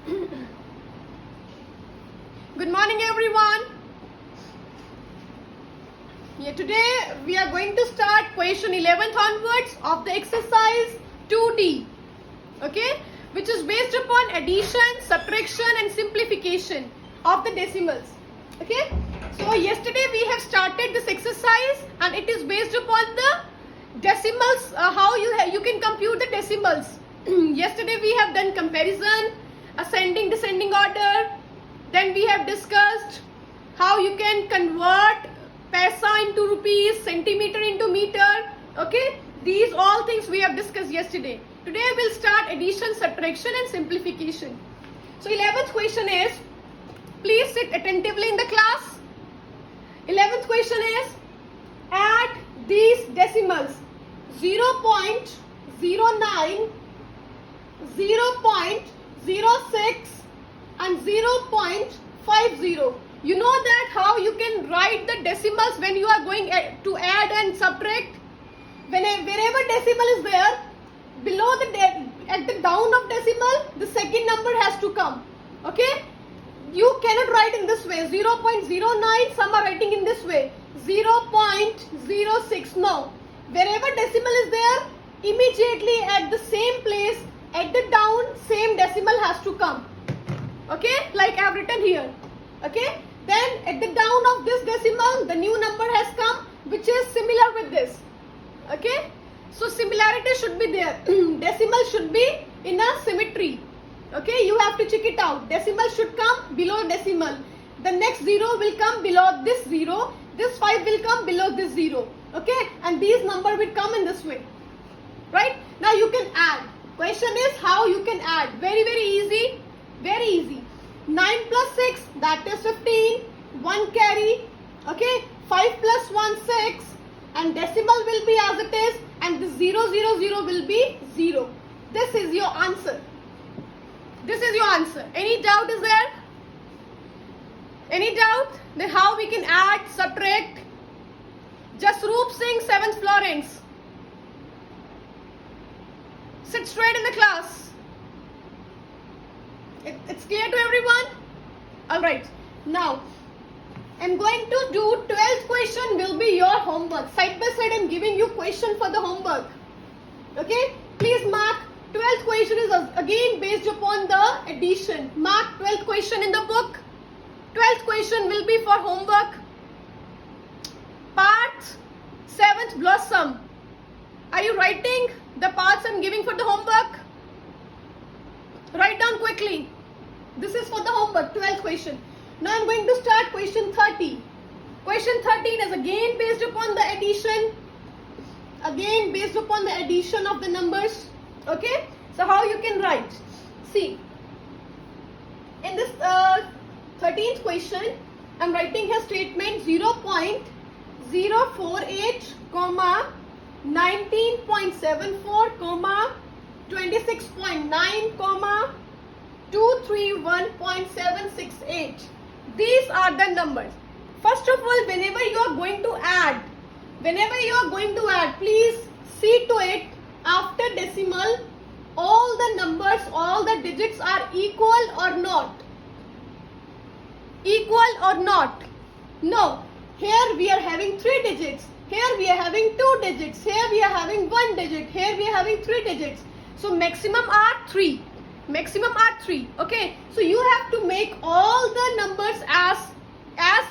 Good morning, everyone. Today we are going to start question 11th onwards of the exercise 2D. Okay, which is based upon addition, subtraction, and simplification of the decimals. Okay, so yesterday we have started this exercise, and it is based upon the decimals. How you can compute the decimals. Yesterday we have done comparison, ascending, descending order. Then we have discussed how you can convert paisa into rupees, centimeter into meter. Okay, these all things we have discussed yesterday. Today we'll start addition, subtraction, and simplification. So 11th question is, please sit attentively in the class. 11th question is, add these decimals 0.09, 0.06 and 0.50. You know that how you can write the decimals when you are going to add and subtract. Wherever decimal is there, below at the down of decimal, the second number has to come. Okay? You cannot write in this way. 0.09, some are writing in this way. 0.06. No. Wherever decimal is there, immediately at the same place, at the down, same decimal has to come. Okay? Like I have written here. Okay? Then at the down of this decimal, the new number has come, which is similar with this. Okay? So similarity should be there. Decimal should be in a symmetry. Okay? You have to check it out. Decimal should come below decimal. The next 0 will come below this 0. This 5 will come below this 0. Okay? And these number will come in this way. Right? Now you can add. Question is how you can add. Very, very easy. Very easy. 9 plus 6, that is 15. 1 carry. Okay? 5 plus 1, 6. And decimal will be as it is. And the 0, 0, 0 will be 0. This is your answer. This is your answer. Any doubt is there? Any doubt? Then how we can add, subtract? Jasroop Singh, 7th Florence. Sit straight in the class. It's clear to everyone? Alright. Now, I'm going to do 12th question will be your homework. Side by side I'm giving you question for the homework. Okay? Please mark 12th question is again based upon the addition. Mark 12th question in the book. 12th question will be for homework. Part 7th Blossom. Are you writing the parts I'm giving for the homework? Write down quickly. This is for the homework, 12th question. Now I'm going to start question 30. Question 13 is again based upon the addition. Again based upon the addition of the numbers. Okay? So how you can write? See, in this 13th question, I'm writing here statement 0.048, 19.74, 26.9, 231.768. These are the numbers. First of all, whenever you are going to add, please see to it after decimal, all the numbers, all the digits are equal or not. Equal or not? No. Here we are having 3 digits. Here we are having 2 digits. Here we are having 1 digit. Here we are having 3 digits. So maximum are 3. Maximum are 3. Okay. So you have to make all the numbers as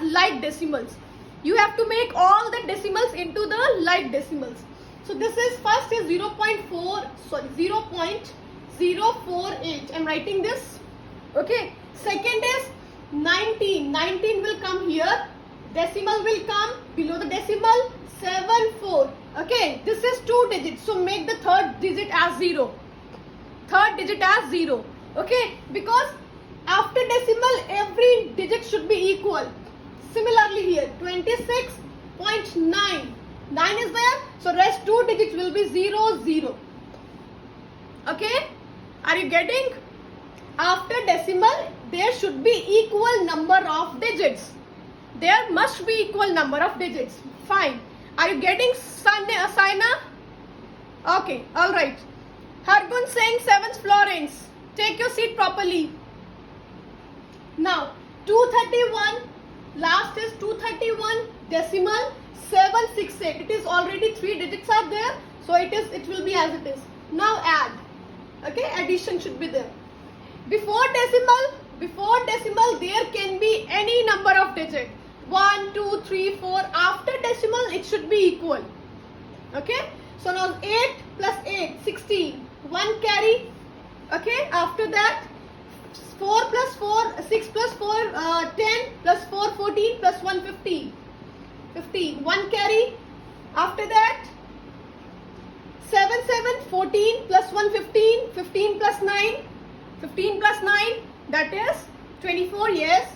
like decimals. You have to make all the decimals into the like decimals. So this is first is 0.048. I'm writing this. Okay. Second is 19. 19 will come here. Decimal will come below the decimal. 74. Okay. This is 2 digits. So make the third digit as 0. Third digit as 0. Okay. Because after decimal, every digit should be equal. Similarly here, 26.9. 9 is there. So rest 2 digits will be 0, 0. Okay. Are you getting? After decimal, there should be equal number of digits. There must be equal number of digits. Fine. Are you getting, Saina? Okay. Alright. Hargun Singh, 7th Florence. Take your seat properly. Now 231, last is 231 decimal 768. It is already 3 digits are there, so it will be as it is. Now add. Okay, addition should be there. Before decimal there can be any number of digits. 1, 2, 3, 4. After decimal it should be equal. Okay, so now 8 plus 8, 16. 1 carry. Okay, after that 4 plus 4, 6 plus 4, 10 plus 4, 14 plus 1, 15. 15. 1 carry. After that 7, 7, 14 plus 1, 15. 15 plus 9. 15 plus 9, that is 24, yes.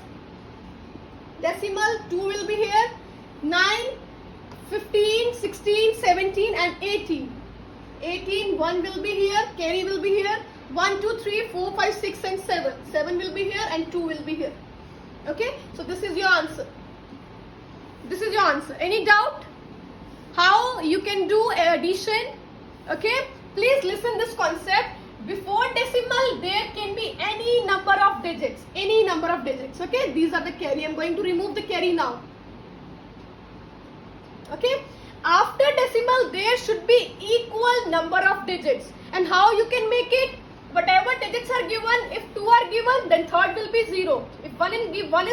Decimal 2 will be here. 9, 15, 16, 17 and 18. 18, 1 will be here, carry will be here. 1, 2, 3, 4, 5, 6 and 7. 7 will be here and 2 will be here. Okay, so this is your answer. This is your answer. Any doubt? How you can do addition? Okay, please listen this concept. Before decimal there can be any number of digits. Any number of digits. Okay, these are the carry. I am going to remove the carry now. Okay, after decimal there should be equal number of digits. And how you can make it? Whatever digits are given, if 2 are given, then third will be 0. If 1 is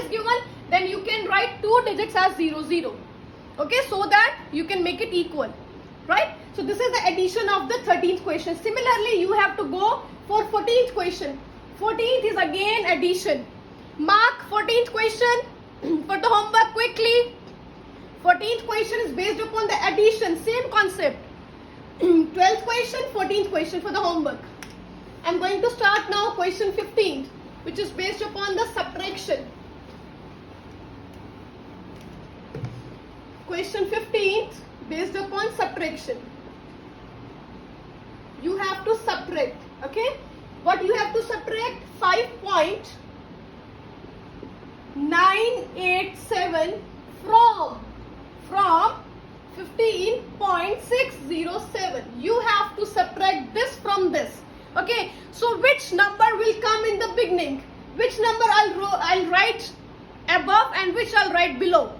given, then you can write 2 digits as 0, 0. Okay, so that you can make it equal. Right? So this is the addition of the 13th question. Similarly, you have to go for 14th question. 14th is again addition. Mark 14th question for the homework quickly. 14th question is based upon the addition, same concept. 12th question, 14th question for the homework. I am going to start now question 15th, which is based upon the subtraction. Question 15th based upon subtraction. You have to subtract. Okay, what you have to subtract? 5.987 from 15.607. You have to subtract this from this. Okay, so which number will come in the beginning? Which number I'll write above and which I'll write below?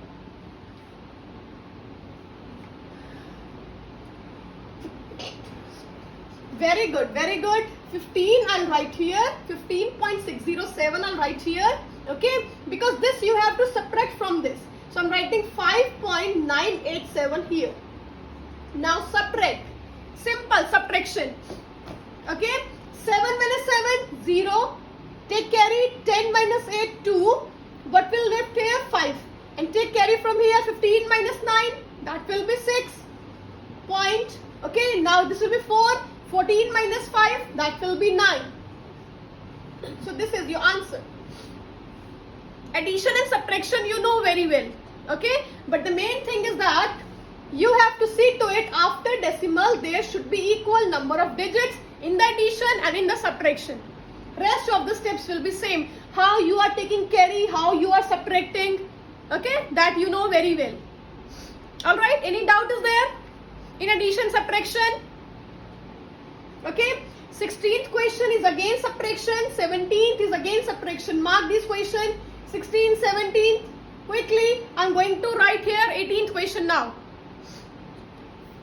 Very good, very good. 15 I'll write here. 15.607 I'll write here. Okay, because this you have to subtract from this. So I'm writing 5.987 here. Now subtract. Simple subtraction. Okay, 7 minus 7, 0. Take carry, 10 minus 8, 2. What will left here? 5. And take carry from here, 15 minus 9. That will be 6. Point. Okay, now this will be 4. 14 minus 5, that will be 9. So this is your answer. Addition and subtraction you know very well. Okay, but the main thing is that you have to see to it after decimal there should be equal number of digits in the addition and in the subtraction. Rest of the steps will be same. How you are taking carry, how you are subtracting. Okay, that you know very well. Alright, any doubt is there? In addition, subtraction. Okay, 16th question is again subtraction, 17th is again subtraction. Mark this question, 16th, 17th. Quickly, I am going to write here 18th question now.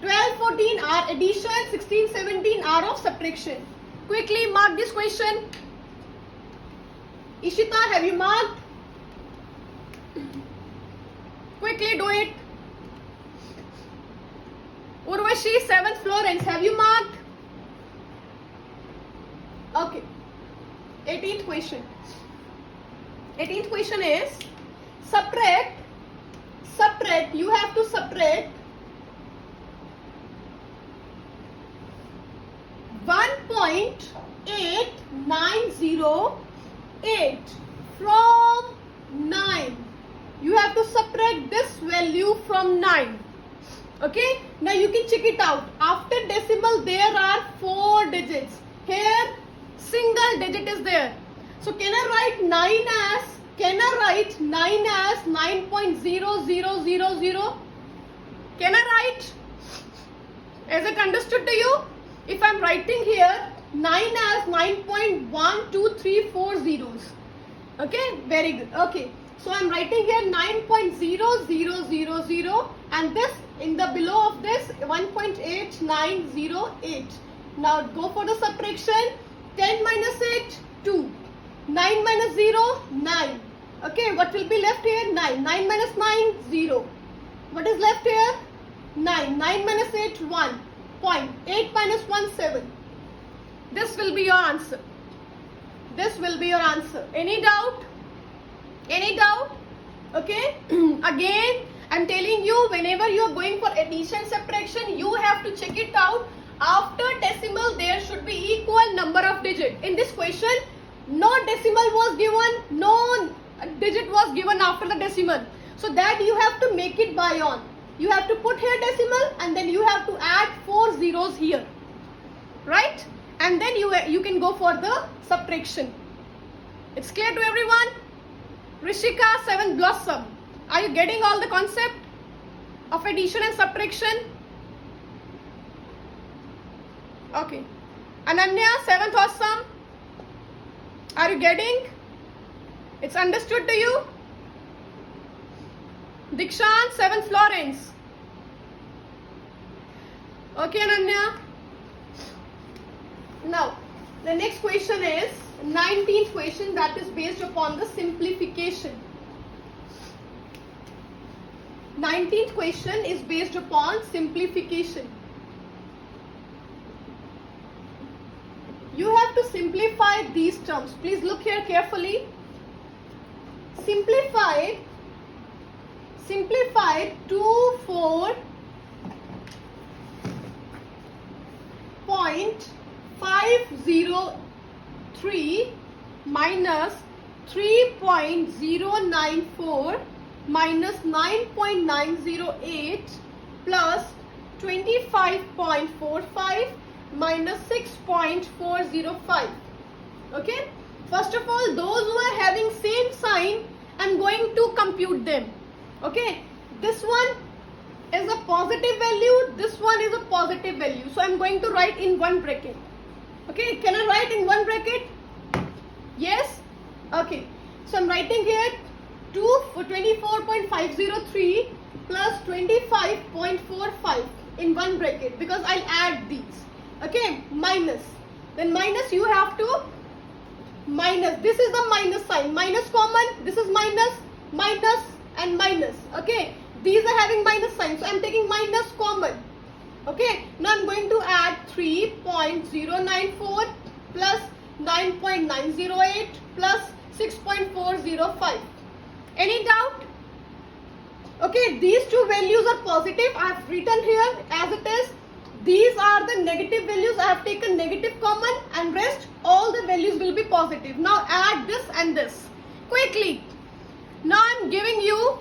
12, 14 are addition, 16, 17 are of subtraction. Quickly mark this question. Ishita, have you marked? Quickly do it. Urvashi, 7th Florence, have you marked? Okay. 18th question. 18th question is subtract. You have to subtract 1.8908 from 9. You have to subtract this value from 9. Okay. Now you can check it out. After decimal there are 4 digits. Here single digit is there. So can I write 9 as 9.0000? Can I write? Is it understood to you? If I am writing here 9 as 9.1234 zeros. Okay, very good. Okay, so I'm writing here 9.0000 and this in the below of this 1.8908. Now go for the subtraction. 10 minus 8, 2. 9 minus 0, 9. Okay, what will be left here? 9. 9 minus 9, 0. What is left here? 9. 9 minus 8, 1. Point. 8 minus 1, 7. This will be your answer. This will be your answer. Any doubt? Any doubt? Okay. Again, I'm telling you, whenever you are going for addition subtraction, you have to check it out. After decimal, there should be equal number of digits. In this question, no decimal was given, no digit was given after the decimal. So that you have to make it by on. You have to put here decimal and then you have to add 4 zeros here. Right? And then you can go for the subtraction. It's clear to everyone? Rishika, 7th Blossom. Are you getting all the concept of addition and subtraction? Okay. Ananya, 7th Awesome. Are you getting? It's understood to you? Dikshant, 7th Florence. Okay, Ananya. Now, the next question is 19th question, that is based upon the simplification. 19th question is based upon simplification. You have to simplify these terms. Please look here carefully. Simplify 24.503 minus 3.094 minus 9.908 plus 25.45 minus 6.405. Okay, first of all, those who are having same sign, I'm going to compute them. Okay, this one is a positive value, this one is a positive value, so I'm going to write in one bracket. Okay, can I write in one bracket? Yes. Okay, so I'm writing here 24.503 plus 25.45 in one bracket because I'll add these. Okay, minus. Then minus, you have to minus. This is the minus sign. Minus common. This is minus, minus and minus. Okay, these are having minus sign. So I'm taking minus common. Okay, now I'm going to add 3.094 plus 9.908 plus 6.405. Any doubt? Okay, these two values are positive. I have written here as it is. These are the negative values. I have taken negative common and rest all the values will be positive. Now add this and this quickly. Now I'm giving you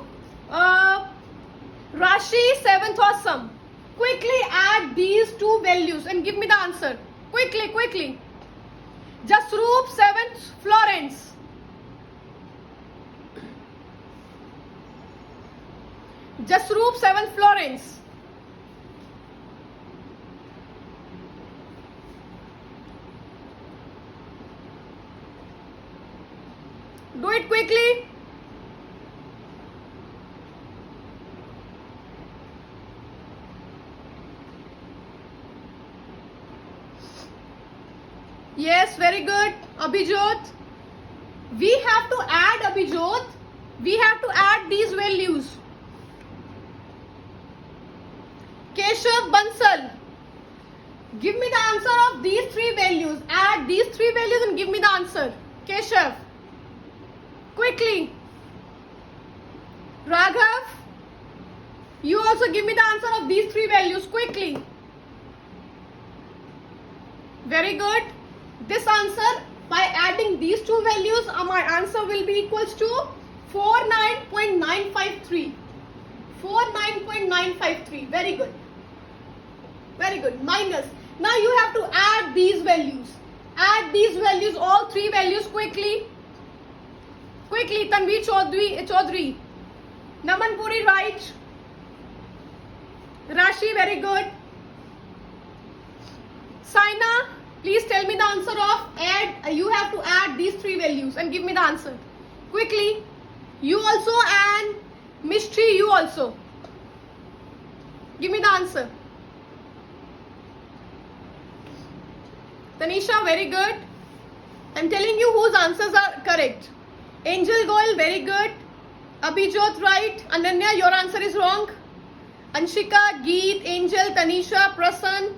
Rashi, 7th Awesome. Quickly add these two values and give me the answer. Quickly, quickly. Jasroop, 7th Florence. Jasroop, 7th Florence. Do it quickly. Yes, very good. Abhijot. We have to add, Abhijot. We have to add these values. Keshav Bansal. Give me the answer of these three values. Add these three values and give me the answer. Keshav. Quickly. Raghav. You also give me the answer of these three values. Quickly. Very good. This answer, by adding these two values, my answer will be equals to 49.953. 49.953. Very good. Very good. Minus. Now you have to add these values. Add these values, all three values quickly. Quickly. Tanveer Chaudhary. Naman Puri, right. Rashi, very good. Saina, please tell me the answer of add. You have to add these three values and give me the answer. Quickly. You also, and Mishri, you also. Give me the answer. Tanisha, very good. I'm telling you whose answers are correct. Angel Goel, very good. Abhijot, right. Ananya, your answer is wrong. Anshika, Geet, Angel, Tanisha, Prasan,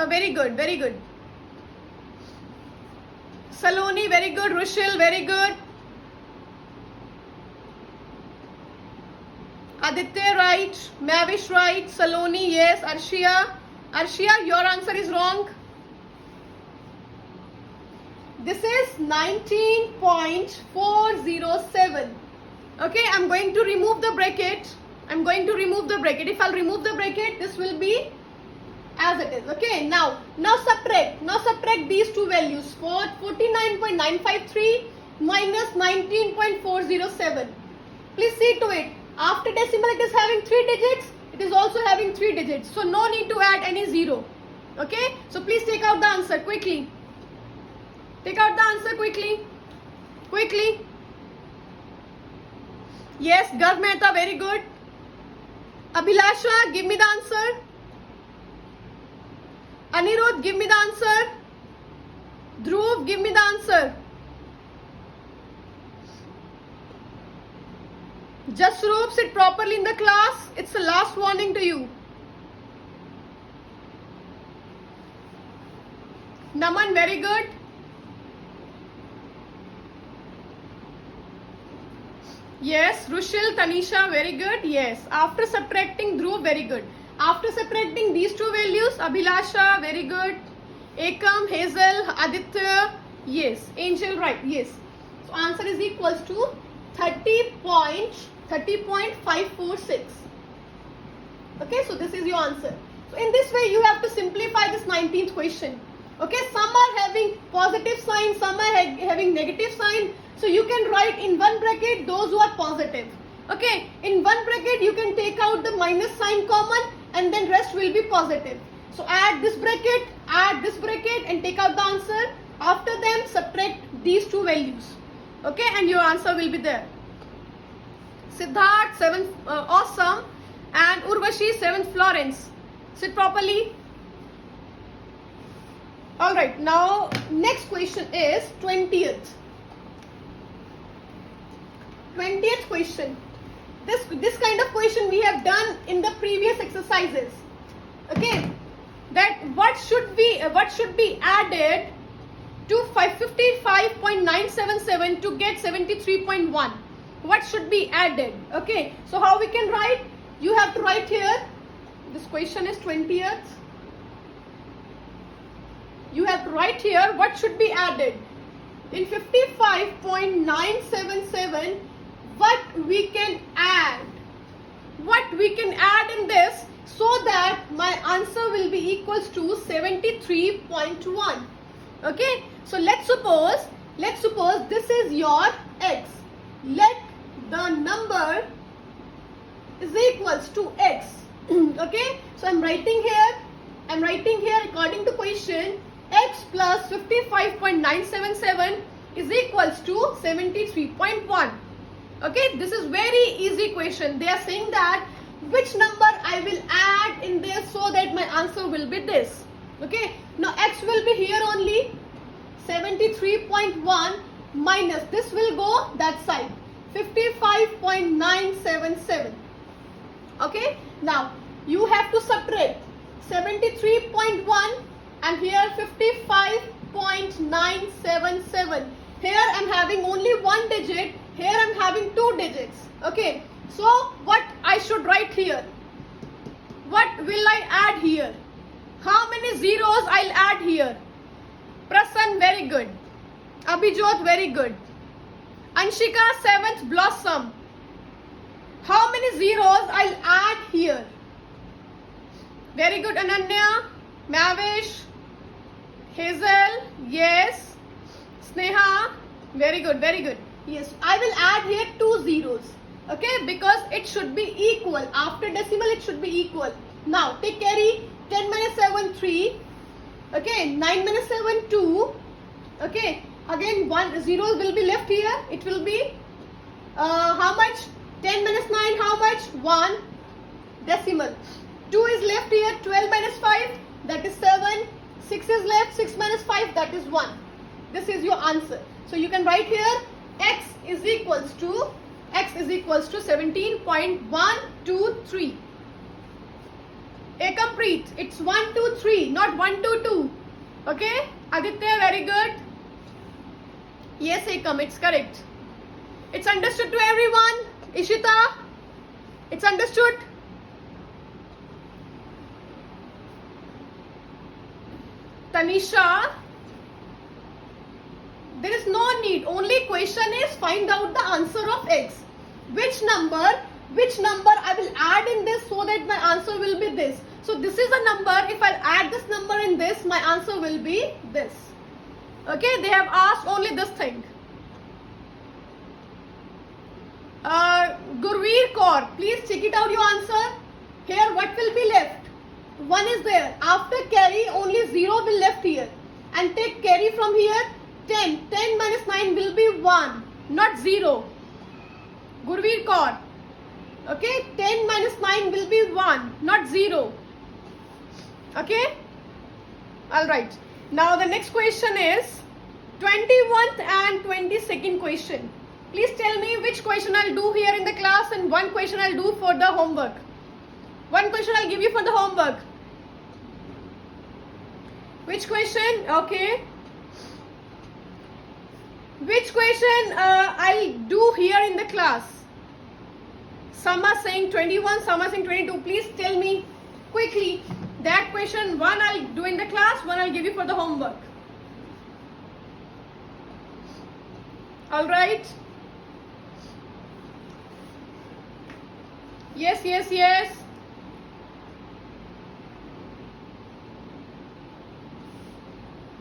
very good, very good. Saloni, very good. Rushil, very good. Aditya, right. Mavish, right. Saloni, yes. Arshia, your answer is wrong. This is 19.407. Okay, I'm going to remove the bracket. If I'll remove the bracket, this will be as it is. Okay, now subtract these two values. For 49.953 minus 19.407. Please see to it. After decimal, it is having 3 digits. It is also having 3 digits. So no need to add any zero. Okay, so please take out the answer quickly. Take out the answer quickly. Yes, Garv Mehta, very good. Abhilasha, give me the answer. Anirudh, give me the answer. Dhruv, give me the answer. Jasroop, sit properly in the class. It's the last warning to you. Naman, very good. Yes, Rushil, Tanisha, very good. Yes, after subtracting Dhruv, very good. After subtracting these two values, Abhilasha, very good. Ekam, Hazel, Aditya, yes. Angel, right, yes. So answer is equals to 30.546. Okay, so this is your answer. So in this way, you have to simplify this 19th question. Okay, some are having positive sign, some are having negative sign. So you can write in one bracket those who are positive. Okay, in one bracket you can take out the minus sign common and then rest will be positive. So add this bracket and take out the answer. After them, subtract these two values. Okay, and your answer will be there. Siddharth, 7th, awesome. And Urvashi, 7th, Florence. Sit properly. Alright, now next question is 20th. 20th question. This kind of question we have done in the previous exercises. Okay, that what should be added to 555.977 to get 73.1? What should be added? Okay, so how we can write? You have to write here. This question is 20th. You have to write here what should be added. In 55.977, what we can add in this so that my answer will be equals to 73.1. Okay, so let's suppose this is your x. Let the number is equals to x. Okay, so I'm writing here according to question, x plus 55.977 is equals to 73.1. Okay, this is very easy question. They are saying that which number I will add in this so that my answer will be this. Okay, now x will be here only, 73.1 minus this will go that side, 55.977. Okay, now you have to subtract 73.1 and here 55.977. Here I am having only one digit, here I am having two digits. Okay, so what I should write here? What will I add here? How many zeros I'll add here? Prasan, very good. Abhijot, very good. Anshika, 7th, Blossom. How many zeros I'll add here? Very good, Ananya, Mavish, Hazel, yes. Sneha, very good, very good. Yes, I will add here 2 zeros. Okay, because it should be equal. After decimal, it should be equal. Now, take carry. 10 minus 7, 3. Okay, 9 minus 7, 2. Okay, Again, 1 zeros will be left here. It will be how much? 10 minus 9, how much? 1 decimal. 2 is left here, 12 minus 5, that is 7. 6 is left, 6 minus 5, that is 1. This is your answer. So you can write here x is equals to 17.123. Akampreet, it's 1, 2, 3, not 1, 2, 2. Okay? Aditya, very good. Yes, Ekam, it's correct. It's understood to everyone. Ishita, it's understood. Tanisha, there is no need. Only question is find out the answer of x. Which number I will add in this so that my answer will be this. So this is a number. If I add this number in this, my answer will be this. Okay, they have asked only this thing. Gurveer Kaur, please check it out your answer. Here what will be left? 1 is there. After carry only 0 will left here. And take carry from here. 10. 10 minus 9 will be 1. Not 0. Gurveer Kaur. Okay. 10 minus 9 will be 1. Not 0. Okay. Alright. Now the next question is 21st and 22nd question. Please tell me which question I'll do here in the class and one question I'll do for the homework. One question I'll give you for the homework. Which question? Okay. Which question I'll do here in the class? Some are saying 21, some are saying 22. Please tell me quickly. That question, one I'll do in the class, one I'll give you for the homework. Alright. Yes, yes, yes.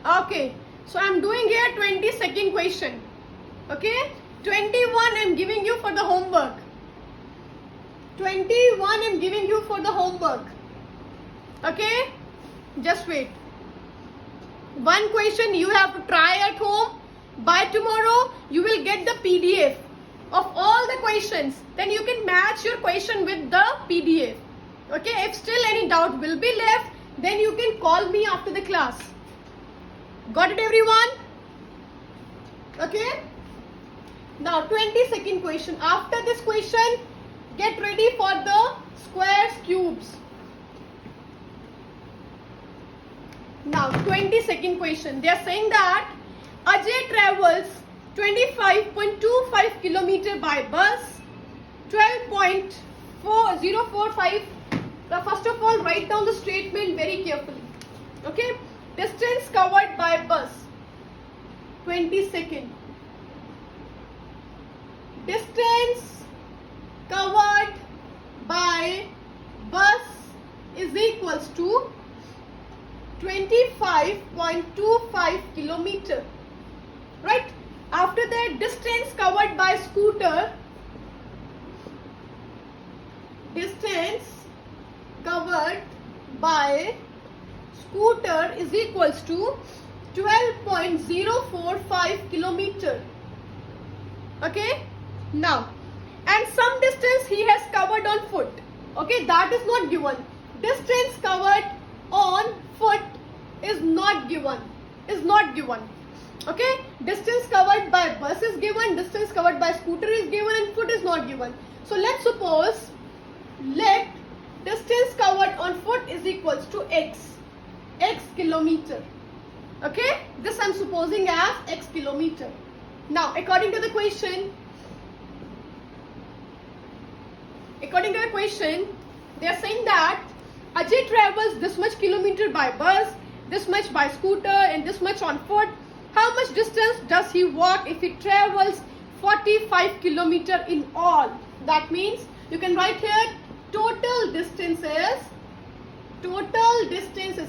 Okay. So I'm doing here 22nd question. Okay. 21 I'm giving you for the homework. 21 I'm giving you for the homework. Okay. Just wait. One question you have to try at home. By tomorrow you will get the PDF of all the questions. Then you can match your question with the PDF. Okay. If still any doubt will be left, then you can call me after the class. Got it, everyone? Okay. Now 22nd question. After this question, get ready for the squares, cubes. Now 22nd question. They are saying that Ajay travels 25.25 km by bus, 12.4045. First of all, write down the statement very carefully. Okay. Distance covered by bus. 22nd. Distance covered by bus is equals to 25.25 kilometer. Right? After that, distance covered by scooter. Distance covered by scooter is equals to 12.045 kilometer. Okay. Now, and some distance he has covered on foot. Okay, that is not given. Distance covered on foot is not given. Okay, distance covered by bus is given, distance covered by scooter is given, and foot is not given. So let's suppose, let distance covered on foot is equals to x kilometer. Okay, this I'm supposing as x kilometer. Now, according to the question, they are saying that Ajay travels this much kilometer by bus, this much by scooter, and this much on foot. How much distance does he walk if he travels 45 kilometer in all? That means you can write here total distance is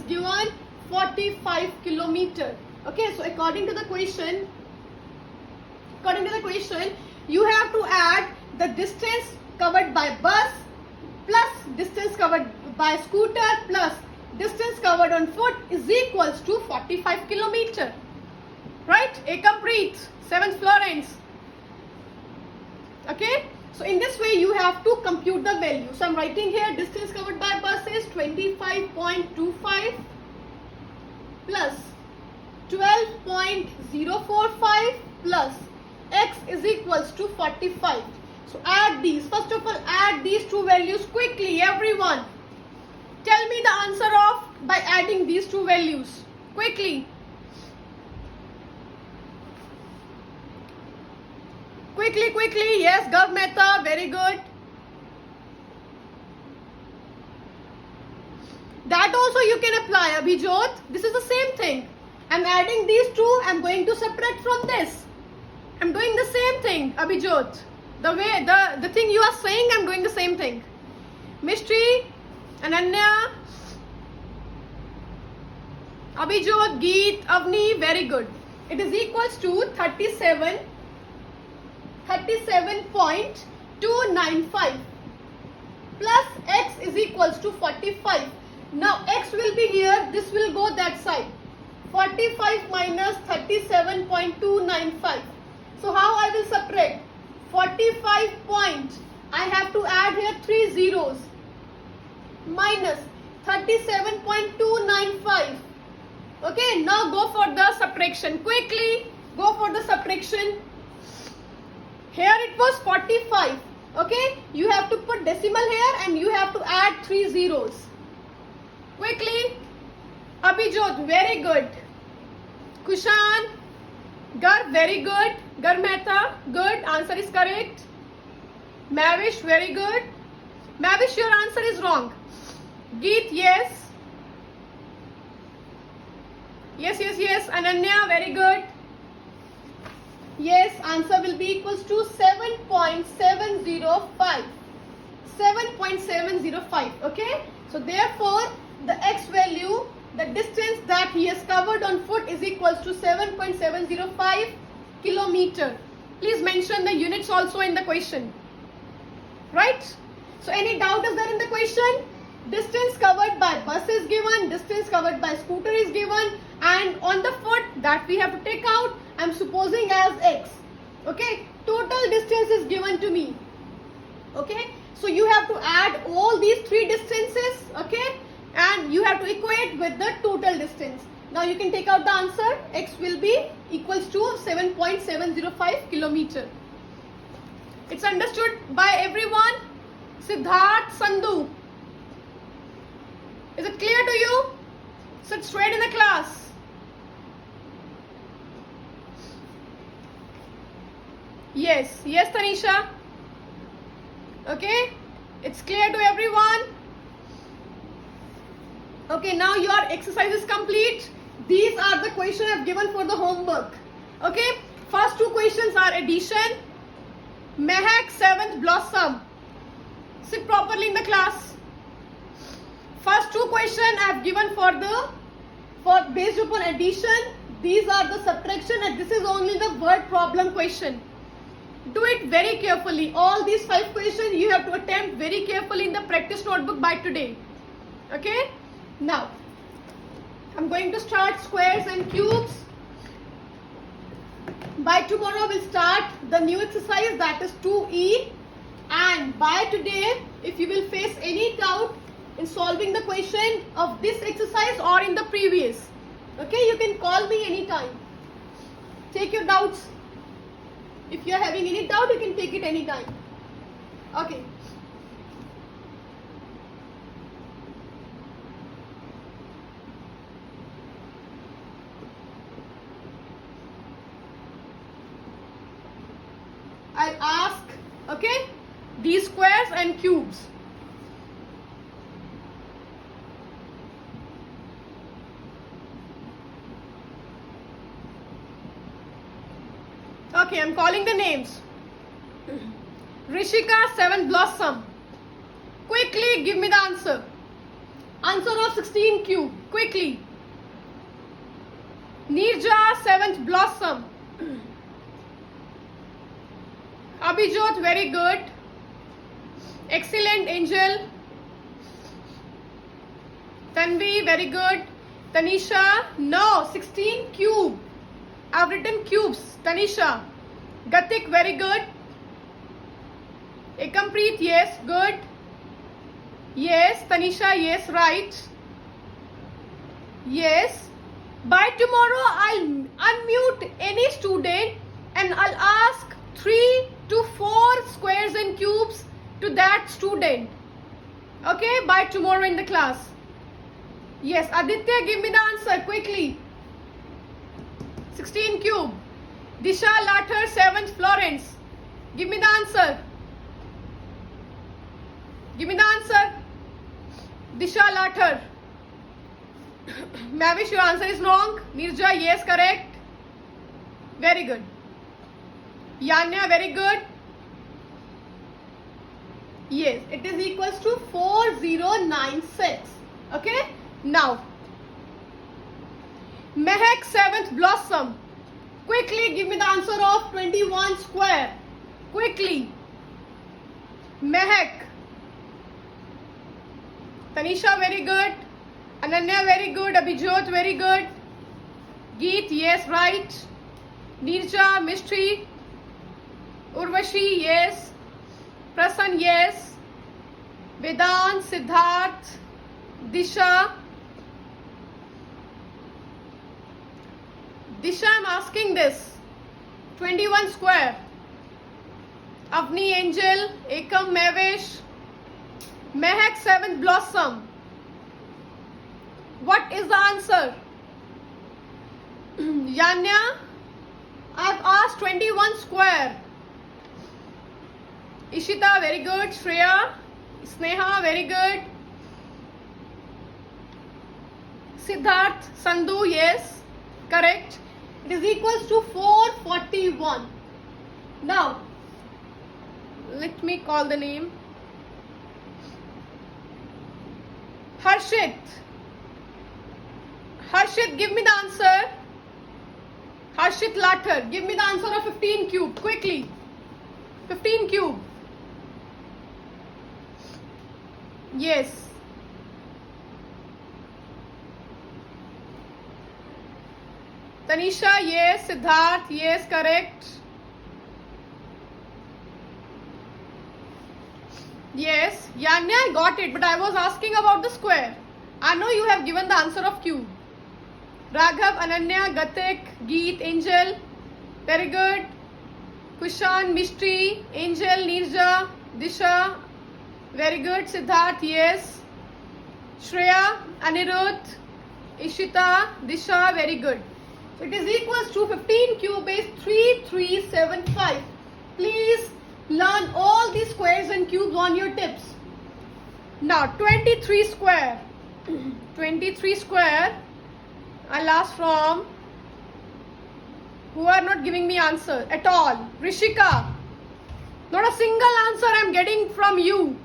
given 45 kilometer. Okay, so according to the question, you have to add the distance covered by bus plus distance covered by scooter plus distance covered on foot is equals to 45 kilometer. right? Ekampreet, 7th Florence. Okay, so in this way you have to compute the value. So I'm writing here distance covered by bus is 25.25 plus 12.045 plus x is equals to 45. So add these. First of all, add these two values quickly, everyone. Tell me the answer of by adding these two values quickly. Quickly. Yes, Gav Mehta, very good. That also you can apply, Abhijot. This is the same thing. I'm adding these two. I'm going to separate from this. I'm doing the same thing, Abhijot. The way the thing you are saying, I'm doing the same thing. Mystery, Ananya, Abhijot, Geet, Avni, very good. It is equals to 37.295 plus x is equals to 45. Now x will be here, this will go that side. 45 minus 37.295. So how I will separate? 45 point, I have to add here 3 zeros, minus 37.295. Okay, now go for the subtraction. Quickly go for the subtraction. Here it was 45. Okay, you have to put decimal here and you have to add 3 zeros. Quickly. Abhijot, very good. Kushan, Gar, very good. Gar Mehta, good. Answer is correct. Mavish, very good. Mavish, your answer is wrong. Geet, yes. Yes. Ananya, very good. Yes, answer will be equals to 7.705. 7.705. Okay. So therefore, the x value, the distance that he has covered on foot is equals to 7.705 kilometer. Please mention the units also in the question. Right? So any doubt is there in the question? Distance covered by bus is given, distance covered by scooter is given, and on the foot that we have to take out, I'm supposing as x. Okay? Total distance is given to me. Okay? So you have to add all these three distances. Okay? And you have to equate with the total distance. Now you can take out the answer. X will be equals to 7.705 kilometer. It's understood by everyone? Siddharth, Sandhu. Is it clear to you? Sit straight in the class. Yes, Tanisha. Okay, it's clear to everyone. Okay, now your exercise is complete. These are the questions I've given for the homework. Okay, first two questions are addition. Mehak, 7th Blossom. Sit properly in the class. First two questions I have given for based upon addition. These are the subtraction and this is only the word problem question. Do it very carefully. All these 5 questions you have to attempt very carefully in the practice notebook by today. Okay? Now, I'm going to start squares and cubes. By tomorrow we'll start the new exercise, that is 2E. And by today, if you will face any doubt in solving the question of this exercise or in the previous, okay, you can call me anytime. Take your doubts. If you are having any doubt, you can take it anytime. Okay. I'll ask, okay, these squares and cubes. Okay, I'm calling the names. Rishika, 7th Blossom. Quickly give me the answer. Answer of 16 cube. Quickly. Nirja, 7th Blossom. Abhijot, very good. Excellent, Angel. Tanvi, very good. Tanisha, no, 16 cube. I've written cubes. Tanisha. Gatik, very good. Ekampreet, yes, good. Yes, Tanisha, yes, right. Yes. By tomorrow, I'll unmute any student and I'll ask 3 to 4 squares and cubes to that student. Okay, by tomorrow in the class. Yes, Aditya, give me the answer quickly. 16 cube. Disha Lathar, 7th Florence. Give me the answer. Give me the answer. Disha Lathar. Mavish, your answer is wrong. Nirja, yes, correct. Very good. Yanya, very good. Yes, it is equals to 4096. Okay. Now, Mehak, 7th Blossom. Quickly give me the answer of 21 square. Quickly. Mehak. Tanisha, very good. Ananya, very good. Abhijot, very good. Geet, yes, right. Nirja, mystery. Urvashi, yes. Prasan, yes. Vedant, Siddharth, Disha. Disha, I'm asking this. 21 square. Avni, Angel, Ekam, Mavish. Mehak, 7th Blossom. What is the answer? Yanya, I've asked 21 square. Ishita, very good. Shreya, Sneha, very good. Siddharth, Sandhu, yes, correct. It is equals to 441. Now, let me call the name. Harshit. Harshit, give me the answer. Harshit Lathar, give me the answer of 15 cube. Quickly. 15 cube. Yes. Tanisha, yes. Siddharth, yes, correct. Yes. Yanya, I got it, but I was asking about the square. I know you have given the answer of cube. Raghav, Ananya, Gatik, Geet, Angel, very good. Kushan, Mishti, Angel, Nirja, Disha, very good. Siddharth, yes. Shreya, Anirudh, Ishita, Disha, very good. So it is equals to 15 cube is 3375. Please learn all these squares and cubes on your tips. Now 23 square. 23 square. I'll ask from who are not giving me answer at all. Rishika. Not a single answer I'm getting from you.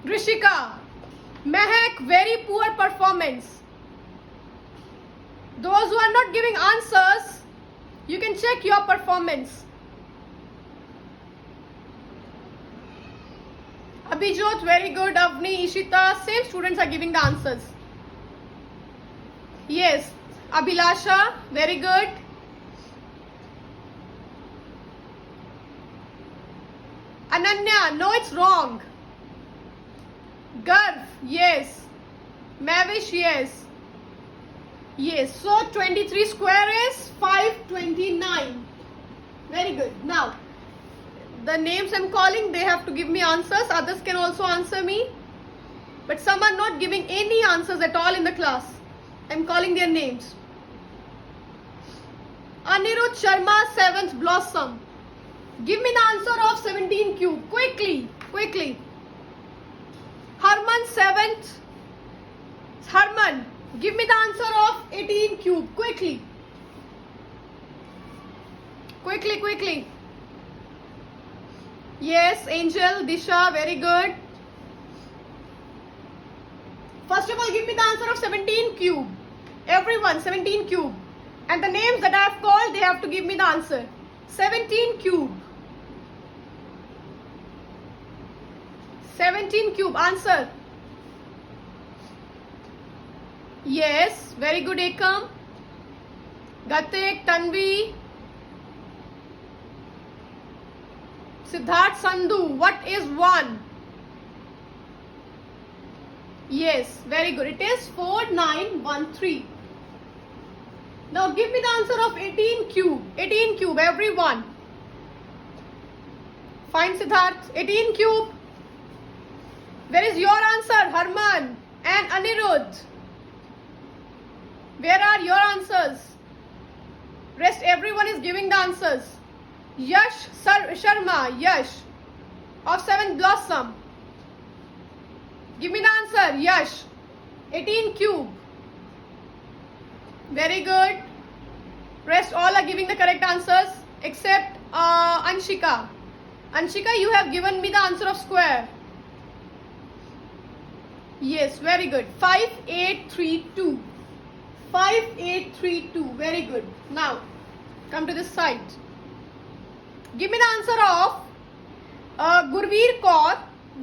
Rishika. Mehak, very poor performance. Those who are not giving answers, you can check your performance. Abhijot, very good. Avni, Ishita, same students are giving the answers. Yes. Abhilasha, very good. Ananya, no, it's wrong. Garv, yes. Mavish, yes. Yes, so 23 square is 529. Very good. Now, the names I'm calling, they have to give me answers. Others can also answer me. But some are not giving any answers at all in the class. I'm calling their names. Anirudh Sharma, 7th Blossom. Give me the answer of 17 cube. Quickly, quickly. Harman, 7th. Harman, give me the answer of 18 cube. Quickly. Quickly, quickly. Yes, Angel, Disha, very good. First of all, give me the answer of 17 cube. Everyone, 17 cube. And the names that I have called, they have to give me the answer. 17 cube. 17 cube. Answer. Yes. Very good, Ekam. Gatik, Tanvi, Siddharth, Sandhu. What is 1? Yes, very good. It is 4913. Now give me the answer of 18 cube. 18 cube, everyone. Find Siddharth. 18 cube. Where is your answer, Harman and Anirudh? Where are your answers? Rest everyone is giving the answers. Yash Sharma, Yash of 7th Blossom. Give me the answer, Yash. 18 cube. Very good. Rest all are giving the correct answers except Anshika. Anshika, you have given me the answer of square. Yes, very good. 5832. 5832. Very good. Now, come to this side. Give me the answer of Gurveer Kaur.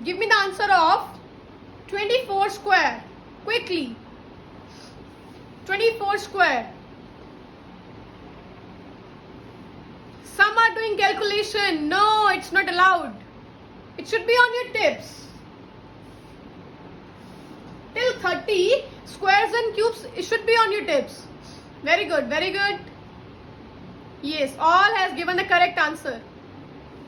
Give me the answer of 24 square. Quickly. 24 square. Some are doing calculation. No, it's not allowed. It should be on your tips. Till 30 squares and cubes, it should be on your tips. Very good, very good. Yes, all has given the correct answer.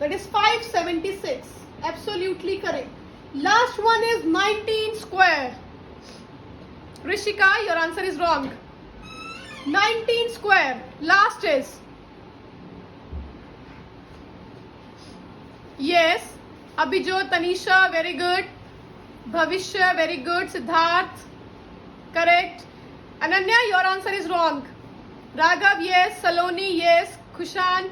That is 576. Absolutely correct. Last one is 19 square. Rishika, your answer is wrong. 19 square. Last is. Yes. Abhijot, Tanisha, very good. Bhavishya, very good. Siddharth, correct. Ananya, your answer is wrong. Raghav, yes. Saloni, yes. Kushan,